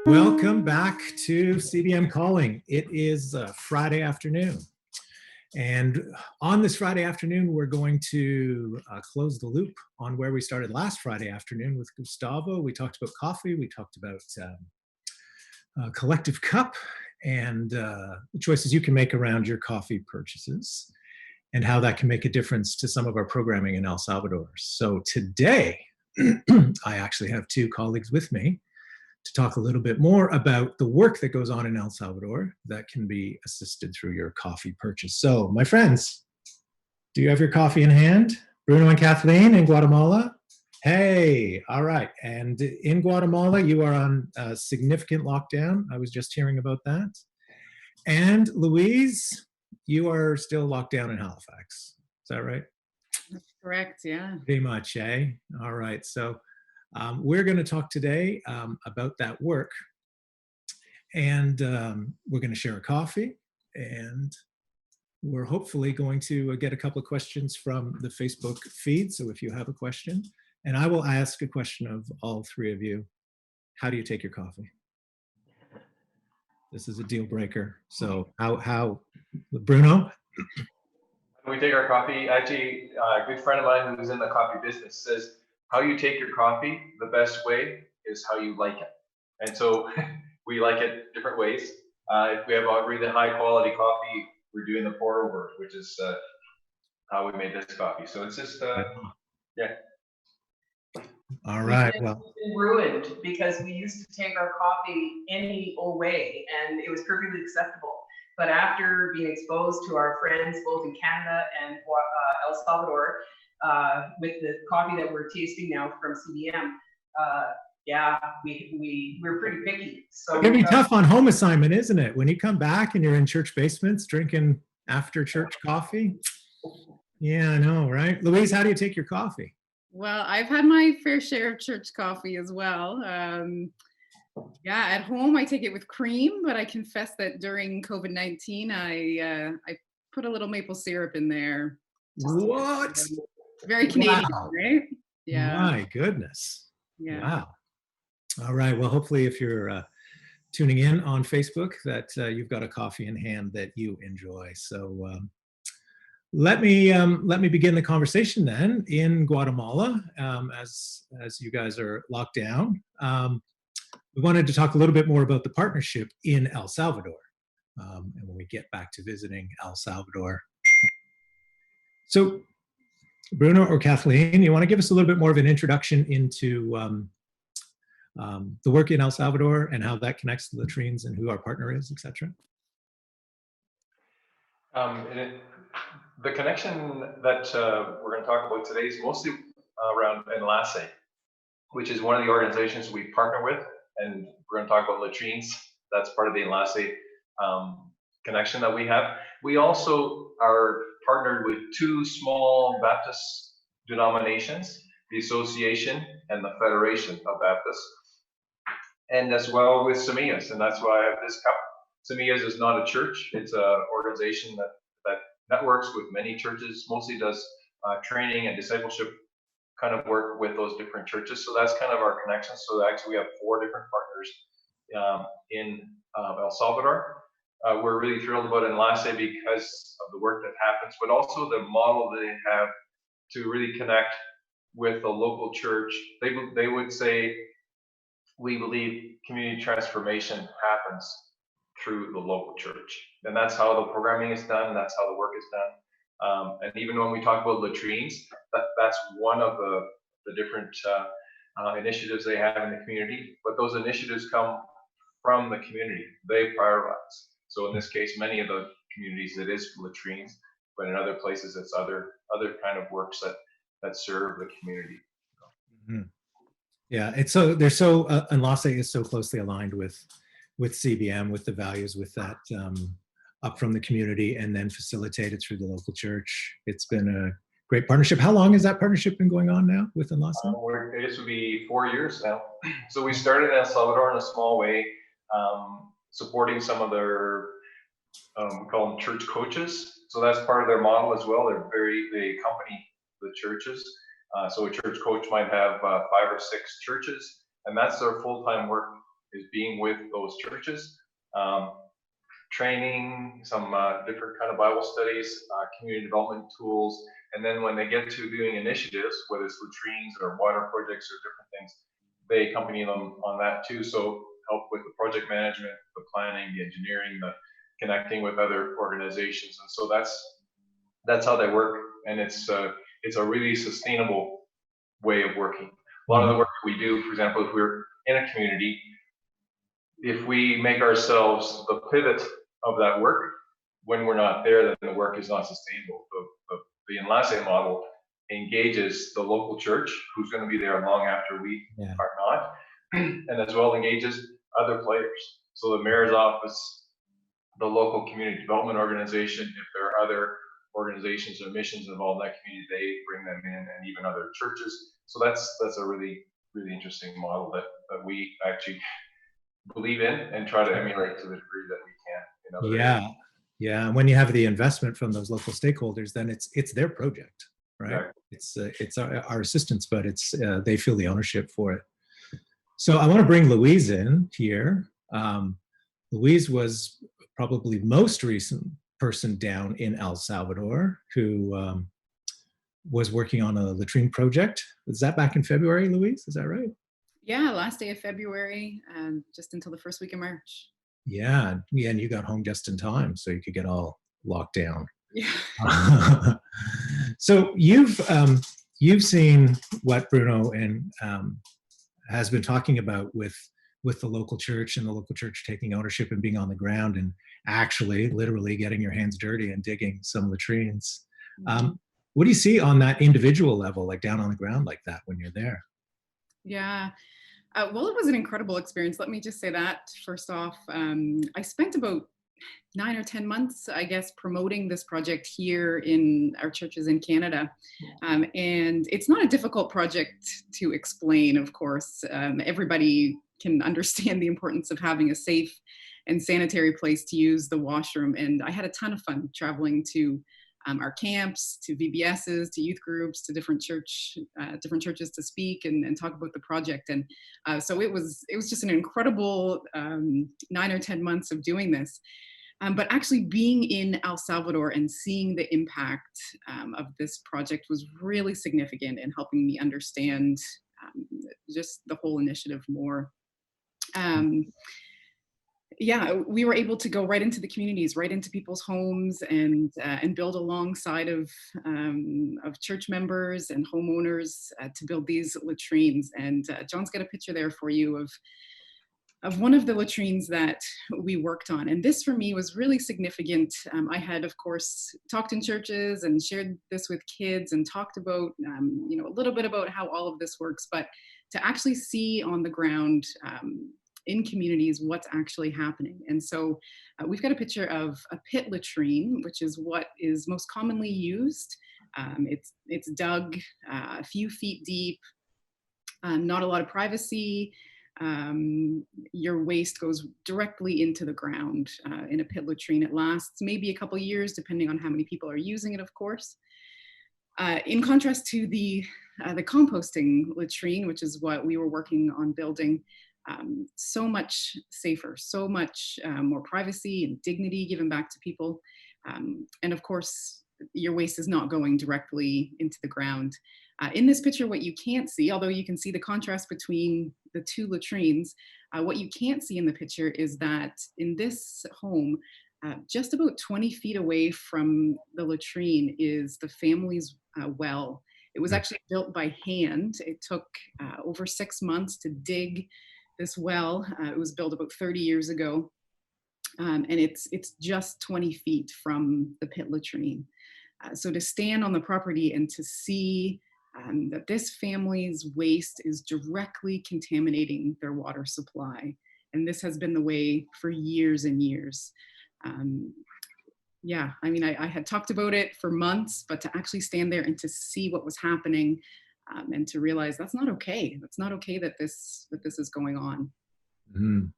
Welcome back to CBM Calling. It is Friday afternoon. And on this Friday afternoon, we're going to close the loop on where we started last Friday afternoon with Gustavo. We talked about coffee. We talked about collective cup and the choices you can make around your coffee purchases and how that can make a difference to some of our programming in El Salvador. So today, I actually have two colleagues with me to talk a little bit more about the work that goes on in El Salvador that can be assisted through your coffee purchase. So, my friends, do you have your coffee in hand? Bruno and Kathleen in Guatemala? Hey, all right. And in Guatemala, you are on a significant lockdown. I was just hearing about that. And Louise, you are still locked down in Halifax. Is that right? That's correct, yeah. Pretty much, eh? All right. So, we're going to talk today about that work, and we're going to share a coffee, and we're hopefully going to get a couple of questions from the Facebook feed. So if you have a question, and I will ask a question of all three of you, how do you take your coffee? This is a deal breaker. So how Bruno? We take our coffee. Actually, a good friend of mine who's in the coffee business says, how you take your coffee, the best way is how you like it. And so we like it different ways. If we have a really high quality coffee, we're doing the pour over, which is how we made this coffee. So it's just, yeah. All right. Well, it's been ruined because we used to take our coffee any old way and it was perfectly acceptable. But after being exposed to our friends, both in Canada and El Salvador, with the coffee that we're tasting now from CBM, yeah, we're pretty picky. So it can be tough on home assignment, isn't it? When you come back and you're in church basements drinking after church coffee. Yeah, I know, right? Louise, how do you take your coffee? Well, I've had my fair share of church coffee as well. Yeah, at home I take it with cream, but I confess that during COVID-19, I put a little maple syrup in there. What? Very Canadian, wow. Right? Yeah. My goodness. Yeah. Wow. All right. Well, hopefully if you're tuning in on Facebook that you've got a coffee in hand that you enjoy. So let me begin the conversation then. In Guatemala, as you guys are locked down, we wanted to talk a little bit more about the partnership in El Salvador, and when we get back to visiting El Salvador. So, Bruno or Kathleen, you want to give us a little bit more of an introduction into the work in El Salvador and how that connects to Latrines and who our partner is, etc. The connection that we're going to talk about today is mostly around Enlace, which is one of the organizations we partner with, and we're going to talk about Latrines. That's part of the Enlace connection that we have. We also are partnered with two small Baptist denominations, the Association and the Federation of Baptists, and as well with Soucys, and that's why I have this cup. Soucys is not a church; it's an organization that networks with many churches, mostly does training and discipleship kind of work with those different churches. So that's kind of our connection. So actually, we have 4 different partners in El Salvador. We're really thrilled about Enlace because of the work that happens, but also the model that they have to really connect with the local church. They would say, we believe community transformation happens through the local church. And that's how the programming is done, that's how the work is done. And even when we talk about Latrines, that's one of the different initiatives they have in the community, but those initiatives come from the community. They prioritize. So in this case, many of the communities, it is Latrines, but in other places, it's other kind of works that serve the community. Mm-hmm. Yeah, it's so Enlace is so closely aligned with CBM, with the values, with that up from the community and then facilitated through the local church. It's been a great partnership. How long has that partnership been going on now with Enlace? This will be 4 years now. So we started in El Salvador in a small way, supporting some of their, we call them church coaches. So that's part of their model as well. They accompany the churches. So a church coach might have 5 or 6 churches, and that's their full-time work is being with those churches, training, some different kind of Bible studies, community development tools, and then when they get to doing initiatives, whether it's latrines or water projects or different things, they accompany them on that too. So help with the project management, the planning, the engineering, the connecting with other organizations, and so that's how they work, and it's a really sustainable way of working. A lot of the work we do, for example, if we're in a community, if we make ourselves the pivot of that work, when we're not there, then the work is not sustainable. The Enlace model engages the local church, who's going to be there long after we are not, and as well engages other players. So the mayor's office, the local community development organization, if there are other organizations or missions involved in that community, they bring them in, and even other churches. So that's a really, really interesting model that we actually believe in and try to emulate to the degree that we can in other areas. Yeah. And when you have the investment from those local stakeholders, then it's their project, right? Exactly. It's our assistance, but it's they feel the ownership for it. So I want to bring Louise in here. Louise was probably most recent person down in El Salvador who was working on a latrine project. Was that back in February, Louise? Is that right? Yeah, last day of February, just until the first week of March. Yeah, and you got home just in time, so you could get all locked down. Yeah. So you've seen what Bruno and has been talking about with the local church, and the local church taking ownership and being on the ground and actually literally getting your hands dirty and digging some latrines. What do you see on that individual level, like down on the ground like that when you're there? Yeah. Well, it was an incredible experience. Let me just say that first off. I spent about 9 or 10 months, I guess, promoting this project here in our churches in Canada. And it's not a difficult project to explain, of course. Everybody can understand the importance of having a safe and sanitary place to use the washroom. And I had a ton of fun traveling to our camps, to VBSs, to youth groups, to different churches to speak and talk about the project. And so it was just an incredible 9 or 10 months of doing this. But actually being in El Salvador and seeing the impact of this project was really significant in helping me understand just the whole initiative more. Yeah, we were able to go right into the communities, right into people's homes, and build alongside of church members and homeowners to build these latrines. And John's got a picture there for you of one of the latrines that we worked on. And this for me was really significant. I had, of course, talked in churches and shared this with kids and talked about, a little bit about how all of this works, but to actually see on the ground in communities what's actually happening. And so we've got a picture of a pit latrine, which is what is most commonly used. It's dug a few feet deep, not a lot of privacy. Your waste goes directly into the ground in a pit latrine. It lasts maybe a couple years, depending on how many people are using it, of course. In contrast to the composting latrine, which is what we were working on building, so much safer, so much more privacy and dignity given back to people. And of course, your waste is not going directly into the ground. In this picture, what you can't see, although you can see the contrast between the two latrines, what you can't see in the picture is that in this home, just about 20 feet away from the latrine is the family's well. It was actually built by hand. It took over 6 months to dig this well. It was built about 30 years ago. And it's just 20 feet from the pit latrine. So to stand on the property and to see that this family's waste is directly contaminating their water supply. And this has been the way for years and years. Yeah, I mean, I had talked about it for months, but to actually stand there and to see what was happening and to realize that's not okay. That's not okay that this is going on. Mm.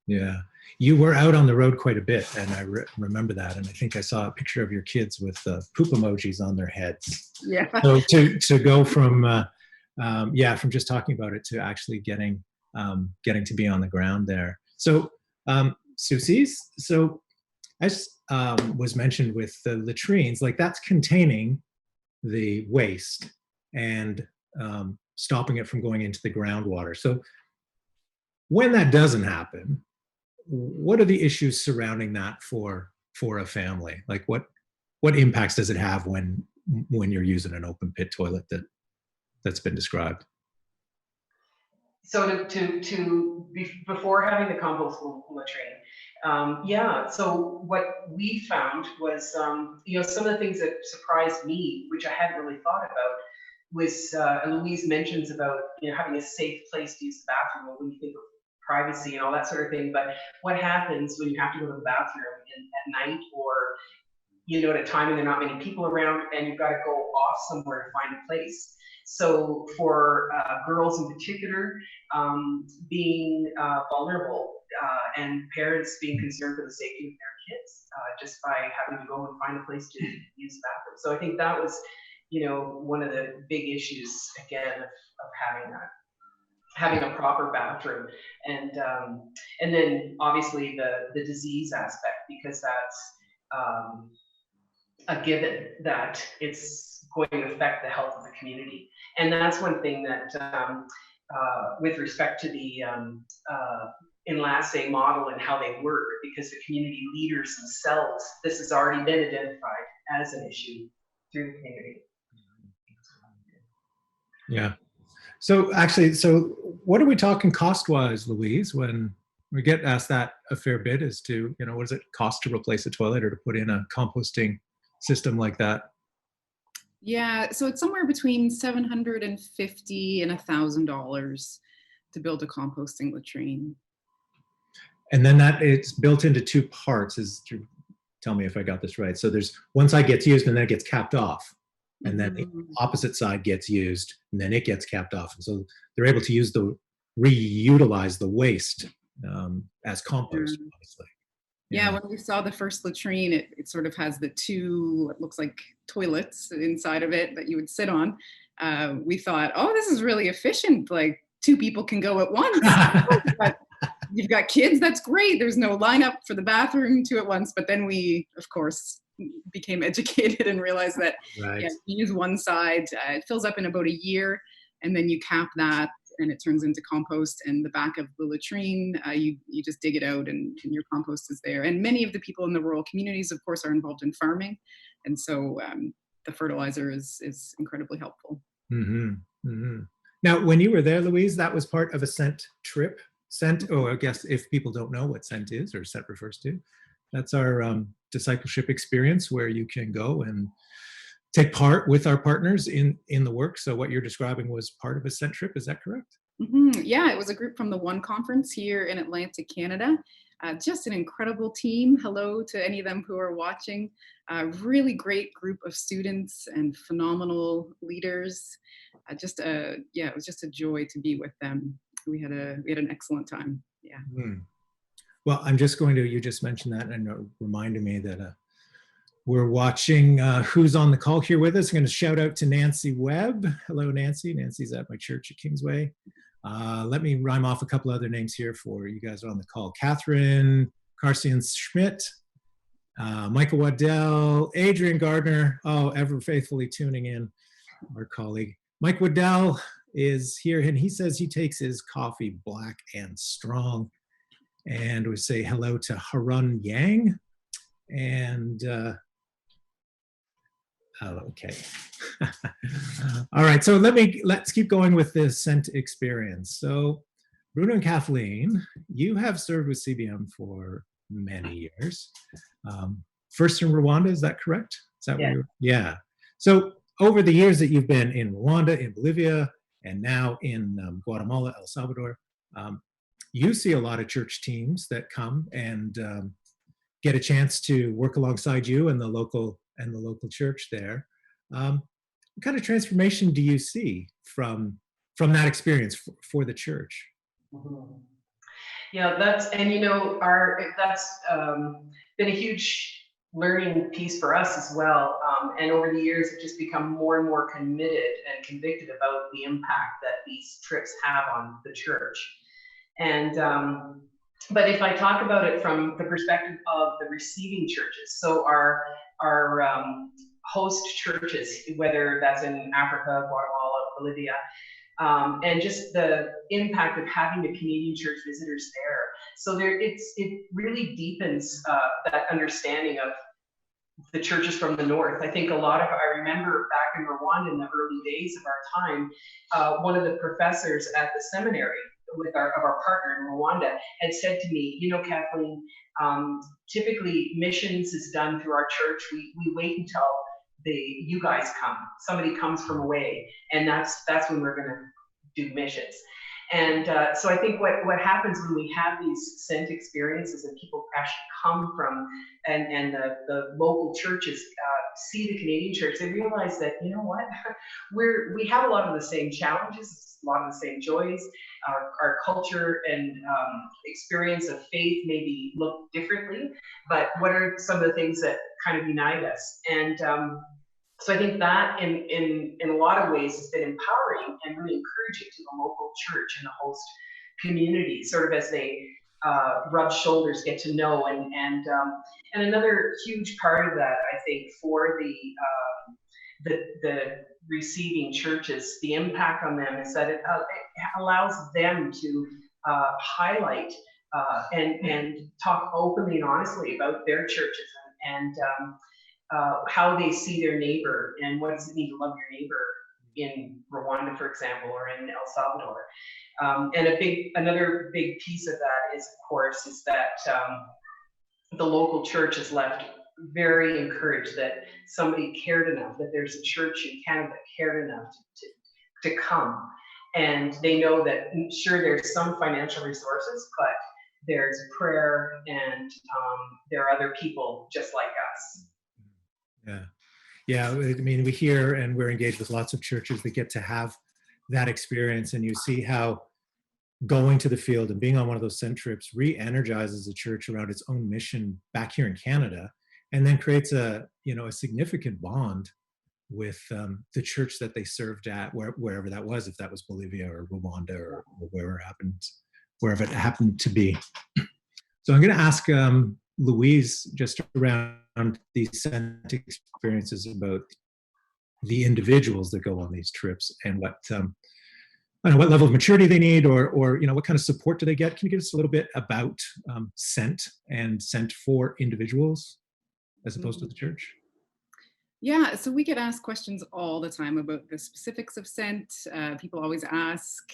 Yeah, you were out on the road quite a bit, and I remember that. And I think I saw a picture of your kids with poop emojis on their heads. Yeah. So to go from just talking about it to actually getting getting to be on the ground there. So, Soucys, so as was mentioned with the latrines, like that's containing the waste and stopping it from going into the groundwater. So when that doesn't happen, what are the issues surrounding that for a family? Like what impacts does it have when you're using an open pit toilet that's been described? So before having the compost latrine, yeah. So what we found was, some of the things that surprised me, which I hadn't really thought about, was Louise mentions about having a safe place to use the bathroom when you think of privacy and all that sort of thing. But what happens when you have to go to the bathroom at night, or at a time when there are not many people around, and you've got to go off somewhere to find a place? So for girls in particular, being vulnerable, and parents being concerned for the safety of their kids, just by having to go and find a place to use the bathroom. So I think that was, one of the big issues, again, of having a proper bathroom, and then obviously the disease aspect, because that's a given that it's going to affect the health of the community. And that's one thing that, with respect to the Enlace model and how they work, because the community leaders themselves, this has already been identified as an issue through the community. Yeah. So actually, what are we talking cost-wise, Louise, when we get asked that a fair bit as to, what does it cost to replace a toilet or to put in a composting system like that? Yeah, so it's somewhere between $750 and $1,000 to build a composting latrine. And then that it's built into two parts. Tell me if I got this right. So there's one side gets used and then it gets capped off, and then the opposite side gets used and then it gets capped off. And so they're able to reutilize the waste as compost, obviously. Yeah, when we saw the first latrine, it sort of has the two, it looks like toilets inside of it that you would sit on. We thought, oh, this is really efficient. Like 2 people can go at once. You've got kids, that's great. There's no lineup for the bathroom 2 at once. But then we, of course, became educated and realized that you use one side, it fills up in about a year, and then you cap that and it turns into compost. And the back of the latrine, you just dig it out and your compost is there. And many of the people in the rural communities, of course, are involved in farming. And so the fertilizer is incredibly helpful. Mm-hmm. Mm-hmm. Now, when you were there, Louise, that was part of a scent trip. Scent, I guess if people don't know what scent is or scent refers to, that's our discipleship experience where you can go and take part with our partners in the work. So what you're describing was part of a scent trip. Is that correct? Mm-hmm. Yeah, it was a group from the One Conference here in Atlanta, Canada. Just an incredible team. Hello to any of them who are watching. Really great group of students and phenomenal leaders. It was just a joy to be with them. We had an excellent time. Yeah. Mm. Well, I'm just going to, you just mentioned that and it reminded me that we're watching who's on the call here with us. I'm going to shout out to Nancy Webb. Hello, Nancy. Nancy's at my church at Kingsway. Let me rhyme off a couple other names here for you guys on the call. Catherine Carcian-Schmidt, Michael Waddell, Adrian Gardner, ever faithfully tuning in, our colleague. Mike Waddell is here and he says he takes his coffee black and strong. And we say hello to Harun Yang. And okay. All right, so let's keep going with this scent experience. So Bruno and Kathleen, you have served with CBM for many years. First in Rwanda, is that correct? Is that where yeah. So over the years that you've been in Rwanda, in Bolivia, and now in Guatemala, El Salvador, you see a lot of church teams that come and get a chance to work alongside you and the local church there. What kind of transformation do you see from that experience for the church? Mm-hmm. Yeah, that's been a huge learning piece for us as well. And over the years, it's just become more and more committed and convicted about the impact that these trips have on the church. And but if I talk about it from the perspective of the receiving churches, so our host churches, whether that's in Africa, Guatemala, Bolivia, and just the impact of having the Canadian church visitors there. So it really deepens that understanding of the churches from the north. I think I remember back in Rwanda in the early days of our time, one of the professors at the seminary of our partner in Rwanda had said to me, you know, Kathleen, typically missions is done through our church. We wait until you guys come. Somebody comes from away, and that's when we're going to do missions. And so I think what happens when we have these sent experiences and people actually come from and the local churches see the Canadian church, they realize that, you know what, we have a lot of the same challenges, a lot of the same joys. Our culture and experience of faith maybe look differently, but what are some of the things that kind of unite us? And so I think that in a lot of ways has been empowering and really encouraging to the local church and the host community, sort of as they rub shoulders, get to know, and another huge part of that, I think, for the receiving churches, the impact on them is that it allows them to highlight and talk openly and honestly about their churches and how they see their neighbor and what does it mean to love your neighbor in Rwanda, for example, or in El Salvador. And another big piece of that is, of course, is that the local church is left very encouraged that somebody cared enough, that there's a church in Canada that cared enough to come. And they know that, sure, there's some financial resources, but there's prayer and there are other people just like us. Yeah. Yeah. I mean, we hear and we're engaged with lots of churches that get to have that experience, and you see how going to the field and being on one of those sent trips re-energizes the church around its own mission back here in Canada, and then creates a significant bond with the church that they served at, wherever that was, if that was Bolivia or Rwanda or wherever it happened to be. So I'm going to ask Louise just around these sent experiences about the individuals that go on these trips and what level of maturity they need, or what kind of support do they get. Can you give us a little bit about sent and sent for individuals as opposed to the church? Yeah, so we get asked questions all the time about the specifics of sent. People always ask,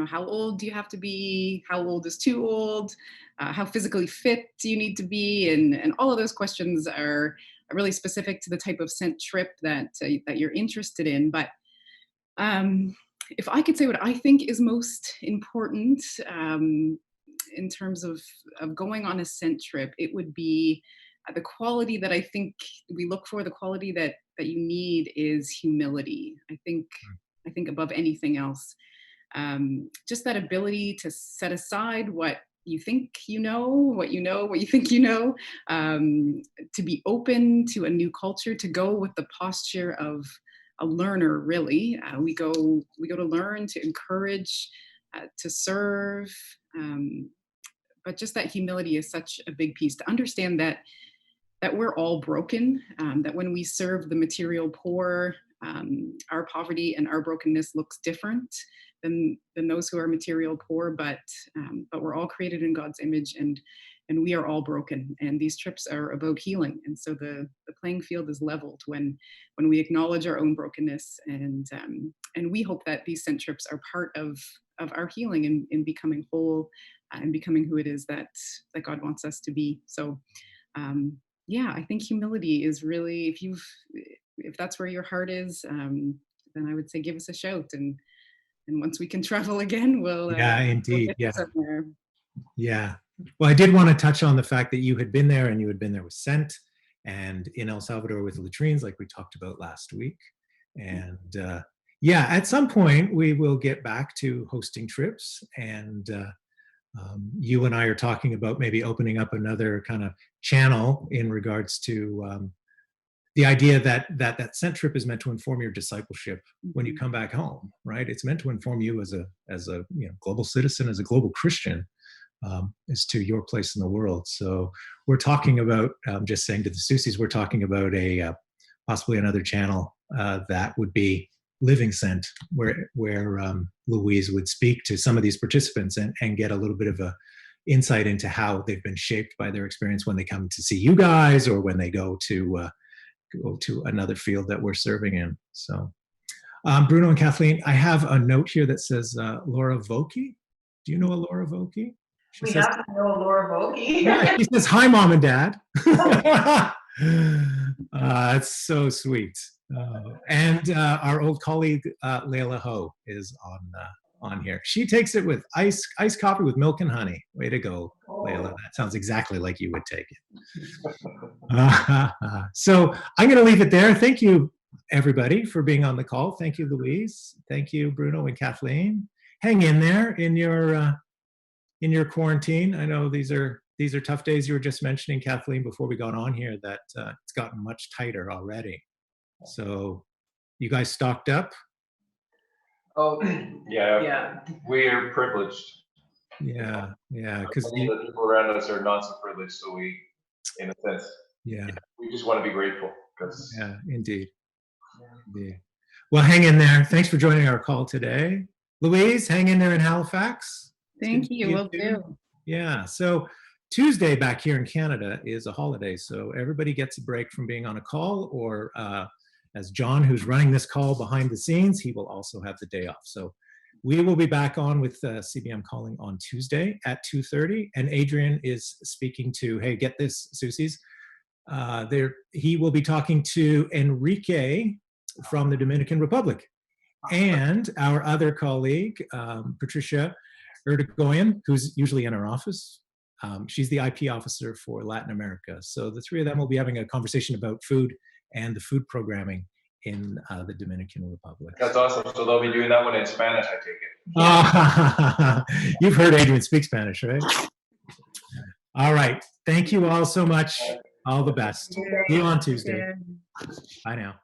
how old do you have to be? How old is too old? How physically fit do you need to be? And all of those questions are really specific to the type of sent trip that you're interested in. But if I could say what I think is most important in terms of going on a sent trip, it would be the quality that I think we look for. The quality that you need is humility. I think above anything else, just that ability to set aside what you think what you think to be open to a new culture, to go with the posture of a learner. Really, we go to learn, to encourage, to serve. But just that humility is such a big piece, to understand that we're all broken, that when we serve the material poor, our poverty and our brokenness looks different than those who are material poor, but we're all created in God's image, and we are all broken, and these trips are about healing. And so the playing field is leveled when we acknowledge our own brokenness, and we hope that these sent trips are part of our healing in becoming whole and becoming who it is that God wants us to be. So yeah, I think humility is really, if that's where your heart is, then I would say give us a shout, and once we can travel again, we'll indeed, we'll get somewhere. Yeah. Well, I did want to touch on the fact that you had been there, and you had been there with Sent, and in El Salvador with Latrines, like we talked about last week. And at some point we will get back to hosting trips, and you and I are talking about maybe opening up another kind of channel in regards to the idea that scent trip is meant to inform your discipleship when you come back home, right? It's meant to inform you as a global citizen, as a global Christian, as to your place in the world. So we're talking about, just saying to the Soucys, we're talking about a possibly another channel that would be Living Scent, where Louise would speak to some of these participants and get a little bit of a insight into how they've been shaped by their experience when they come to see you guys, or when they go to another field that we're serving in. So Bruno and Kathleen, I have a note here that says Laura Vokey. Do you know a Laura Vokey? We have to know Laura Vokey. Yeah, she says, "Hi, Mom and Dad." That's so sweet. And our old colleague Layla Ho is on here. She takes it with iced coffee with milk and honey. Way to go, Layla. That sounds exactly like you would take it. So I'm going to leave it there. Thank you, everybody, for being on the call. Thank you, Louise. Thank you, Bruno and Kathleen. Hang in there in your quarantine. I know these are tough days. You were just mentioning, Kathleen, before we got on here, that it's gotten much tighter already. So you guys stocked up? Oh, yeah. Yeah. We are privileged. Yeah, because Many of the people around us are not so privileged, so we, in a sense, we just want to be grateful. Yeah, indeed. Well, hang in there. Thanks for joining our call today. Louise, hang in there in Halifax. Thank you. Will do. Yeah. So Tuesday back here in Canada is a holiday, so everybody gets a break from being on a call, or as John, who's running this call behind the scenes, he will also have the day off. So we will be back on with CBM Calling on Tuesday at 2:30, and Adrian is speaking to, hey, get this, Soucys. He will be talking to Enrique from the Dominican Republic, and our other colleague, Patricia Erdogan, who's usually in our office. She's the IP officer for Latin America. So the three of them will be having a conversation about food and the food programming in the Dominican Republic. That's awesome. So they'll be doing that one in Spanish, I take it. You've heard Adrian speak Spanish, right? All right. Thank you all so much. All the best. See you on Tuesday. Bye now.